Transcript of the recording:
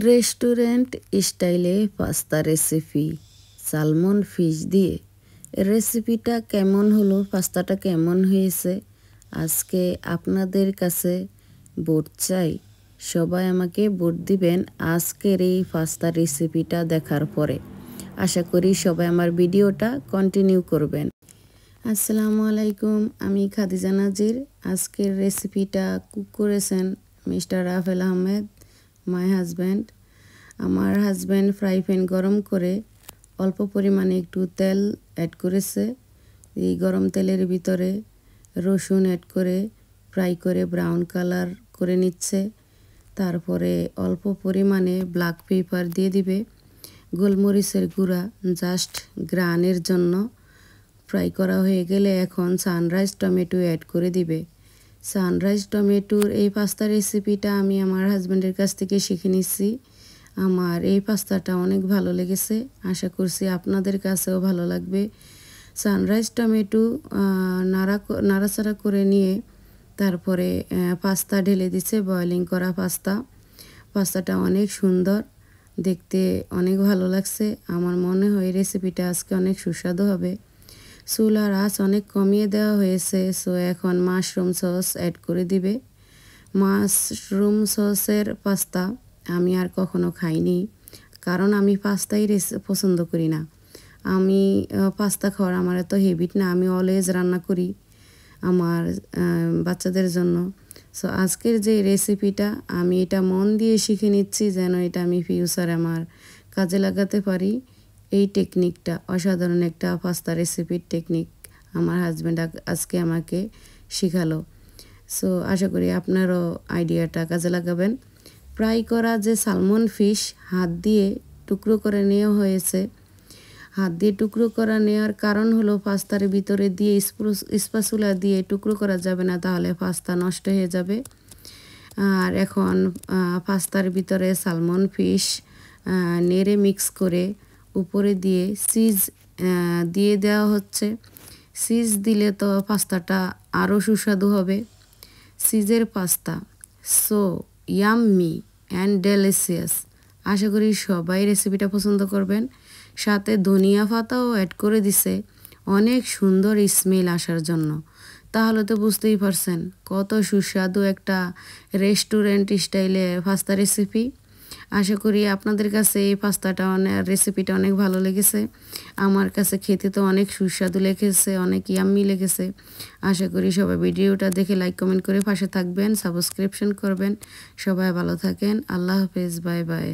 Restaurant স্টাইলে pasta recipe salmon fish দিয়ে রেসিপিটা কেমন হলো, পাস্তাটা কেমন হয়েছে আজকে আপনাদের কাছে ভোট চাই। সবাই আমাকে ভোট দিবেন আজকের এই পাস্তা রেসিপিটা দেখার পরে। আশা করি সবাই আমার ভিডিওটা কন্টিনিউ করবেন। আসসালামু আলাইকুম, আমি খাদিজা নাজির। আজকের রেসিপিটা কুক করেছেন mister Rafel Ahmed, my husband. আমার হাজব্যান্ড ফ্রাই প্যান গরম করে অল্প পরিমাণে একটু তেল অ্যাড করেছে। এই গরম তেলের ভিতরে রসুন অ্যাড করে ফ্রাই করে ব্রাউন কালার করে নিচ্ছে। তারপরে অল্প পরিমাণে ব্ল্যাক পেপার দিয়ে দিবে, গোলমরিচের গুঁড়া জাস্ট গ্রানের জন্য। ফ্রাই করা হয়ে গেলে এখন সানরাইজ টমেটো অ্যাড করে দিবে। সানরাইজ টমেটোর এই পাস্তা রেসিপিটা আমি আমার হাজব্যান্ডের কাছ থেকে শিখে নিচ্ছি। আমার এই পাস্তাটা অনেক ভালো লেগেছে, আশা করছি আপনাদের কাছেও ভালো লাগবে। সানরাইজ টমেটো নাড়াচাড়া করে নিয়ে তারপরে পাস্তা ঢেলে দিচ্ছে, বয়লিং করা পাস্তাটা অনেক সুন্দর দেখতে, অনেক ভালো লাগছে। আমার মনে হয় রেসিপিটা আজকে অনেক সুস্বাদু হবে। চুলার আঁচ অনেক কমিয়ে দেওয়া হয়েছে। সো এখন মাশরুম সস অ্যাড করে দিবে। মাশরুম সসের পাস্তা আমি আর কখনো খাইনি, কারণ আমি পাস্তাই পছন্দ করি না। আমি পাস্তা খাওয়ার আমার এত হ্যাবিট না। আমি অলওয়েজ রান্না করি আমার বাচ্চাদের জন্য। সো আজকের যে রেসিপিটা আমি এটা মন দিয়ে শিখে নিচ্ছি, যেন এটা আমি ফিউচারে আমার কাজে লাগাতে পারি। এই টেকনিকটা অসাধারণ একটা পাস্তা রেসিপির টেকনিক আমার হাজব্যান্ড আজকে আমাকে শেখালো। সো আশা করি আপনারও আইডিয়াটা কাজে লাগাবেন। ফ্রাই করা যে সালমন ফিশ হাত দিয়ে টুকরো করে নেওয়া হয়েছে। হাত দিয়ে টুকরো করা নেওয়ার কারণ হলো পাস্তার ভিতরে দিয়ে স্প্যাচুলা দিয়ে টুকরো করা যাবে না, তাহলে পাস্তা নষ্ট হয়ে যাবে। আর এখন পাস্তার ভিতরে সালমন ফিশ নেড়ে মিক্স করে উপরে দিয়ে চিজ দিয়ে দেওয়া হচ্ছে। চিজ দিলে তো পাস্তাটা আরও সুস্বাদু হবে। চিজের pasta so yummy and delicious. আশা করি সবাই রেসিপিটা পছন্দ করবেন। সাথে ধনিয়া পাতাও অ্যাড করে দিছে অনেক সুন্দর স্মেল আসার জন্য। তাহলে তো বুঝতেই পারছেন কত সুস্বাদু একটা রেস্টুরেন্ট স্টাইলে পাস্তা রেসিপি। আশা করি আপনাদের কাছে এই পাস্তাটা রেসিপিটা অনেক ভালো লেগেছে। আমার কাছে খেতে তো অনেক সুস্বাদু লেগেছে, অনেক ইয়াম্মি লেগেছে। আশা করি সবাই ভিডিওটা দেখে লাইক কমেন্ট করে পাশে থাকবেন, সাবস্ক্রিপশন করবেন। সবাই ভালো থাকেন। আল্লাহ হাফেজ, বাই বাই।